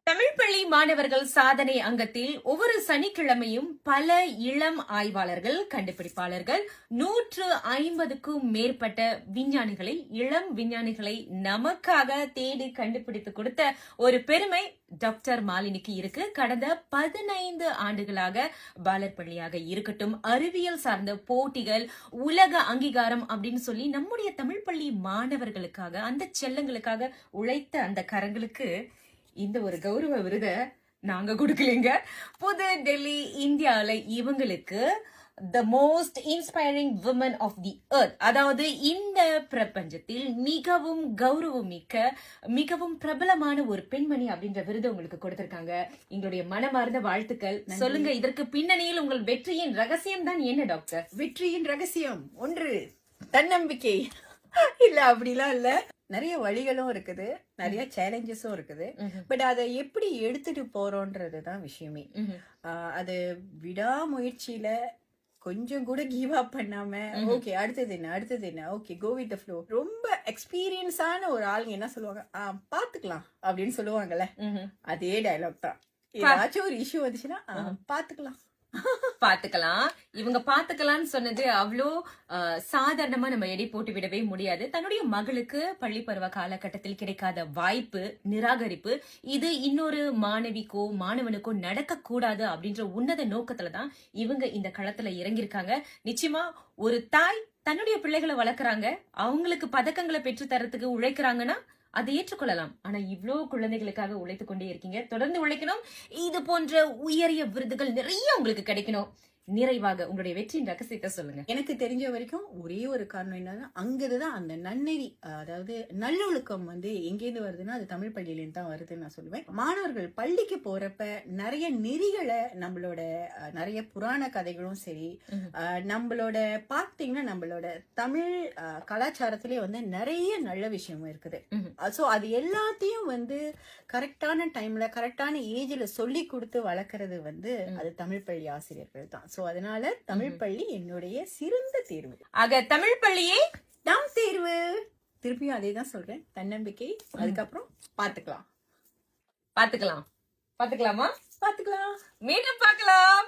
தமிழ் பள்ளி மாணவர்கள் சாதனை அங்கத்தில் ஒவ்வொரு சனிக்கிழமையும் பல இளம் ஆய்வாளர்கள், கண்டுபிடிப்பாளர்கள் 150க்கும் மேற்பட்ட விஞ்ஞானிகளை, இளம் விஞ்ஞானிகளை நமக்காக தேடி கண்டுபிடித்து கொடுத்த ஒரு பெருமை டாக்டர் மாலினிக்கு இருக்கு. கடந்த 15 ஆண்டுகளாக பாலர் பள்ளியாக இருக்கட்டும், அறிவியல் சார்ந்த போட்டிகள், உலக அங்கீகாரம் அப்படின்னு சொல்லி நம்முடைய தமிழ் பள்ளி மாணவர்களுக்காக, அந்த செல்லங்களுக்காக உழைத்த அந்த கரங்களுக்கு இந்த ஒரு கௌரவ விருதை நாங்க கொடுக்கலீங்க. புது டெல்லி இந்தியால இவங்களுக்கு the most inspiring women of the earth, அதாவது இந்த பிரபஞ்சத்தில் மிகவும் கௌரவமிக்க, மிகவும் பிரபலமான ஒரு பெண்மணி அப்படின்ற விருது உங்களுக்கு கொடுத்திருக்காங்க. எங்களுடைய மனமார்ந்த வாழ்த்துக்கள். சொல்லுங்க, இதற்கு பின்னணியில் உங்கள் வெற்றியின் ரகசியம் தான் என்ன டாக்டர்? வெற்றியின் ரகசியம் ஒன்று தன்னம்பிக்கை. இல்ல அப்படிலாம் இல்ல, நிறைய வழிகளும் இருக்குது, நிறைய சேலஞ்சஸும் இருக்குது. பட் அதை எப்படி எடுத்துட்டு போறோன்றதுதான் விஷயமே. அது விடாமுயற்சியில கொஞ்சம் கூட கிவ் அப் பண்ணாம, ஓகே அடுத்தது என்ன, okay go with the flow. ரொம்ப எக்ஸ்பீரியன்ஸான ஒரு ஆளுங்க என்ன சொல்லுவாங்க, பாத்துக்கலாம் அப்படின்னு சொல்லுவாங்கல்ல, அதே டயலாக் தான். ஏதாச்சும் ஒரு இஷ்யூ வந்துச்சுன்னா பாத்துக்கலாம். இவங்க பாத்துக்கலாம்னு சொன்னது அவ்வளோ சாதாரணமா நம்ம எடை போட்டு விடவே முடியாது. தன்னுடைய மகளுக்கு பள்ளி பருவ காலகட்டத்தில் கிடைக்காத வாய்ப்பு, நிராகரிப்பு, இது இன்னொரு மாணவிக்கோ மாணவனுக்கோ நடக்க கூடாது அப்படின்ற உன்னத நோக்கத்துலதான் இவங்க இந்த களத்துல இறங்கியிருக்காங்க. நிச்சயமா ஒரு தாய் தன்னுடைய பிள்ளைகளை வளர்க்கறாங்க, அவங்களுக்கு பதக்கங்களை பெற்று தரத்துக்கு உழைக்கிறாங்கன்னா அதை ஏற்றுக்கொள்ளலாம். ஆனா இவ்வளவு குழந்தைகளுக்காக உழைத்துக் கொண்டே இருக்கீங்க. தொடர்ந்து உழைக்கணும். இது போன்ற உயரிய விருதுகள் நிறைய உங்களுக்கு கிடைக்கணும். நிறைவாக உங்களுடைய வெற்றியின் ரகசியத்தை சொல்லுங்க. எனக்கு தெரிஞ்ச வரைக்கும் ஒரே ஒரு காரணம் என்னன்னா, அங்கதான் அந்த நன்னெறி, அதாவது நல்லொழுக்கம் எங்கேருந்து வருதுன்னா அது தமிழ் பள்ளியிலேருந்து தான் வருதுன்னு நான் சொல்லுவேன். மாணவர்கள் பள்ளிக்கு போறப்ப நிறைய நெறிகளை, நம்மளோட நிறைய புராண கதைகளும் சரி, நம்மளோட பாத்தீங்கன்னா நம்மளோட தமிழ் கலாச்சாரத்திலே நிறைய நல்ல விஷயமும் இருக்குது. சோ அது எல்லாத்தையும் கரெக்டான டைம்ல, கரெக்டான ஏஜ்ல சொல்லி கொடுத்து வளர்க்கறது அது தமிழ் பள்ளி ஆசிரியர்கள் தான். சோ அதனால தமிழ் பள்ளி என்னுடைய சிறந்த தேர்வு. ஆக தமிழ் பள்ளியே நம் தேர்வு. திருப்பியும் அதே தான் சொல்றேன், தன்னம்பிக்கை, அதுக்கப்புறம் பாத்துக்கலாமா? மீண்டும் பார்க்கலாம்.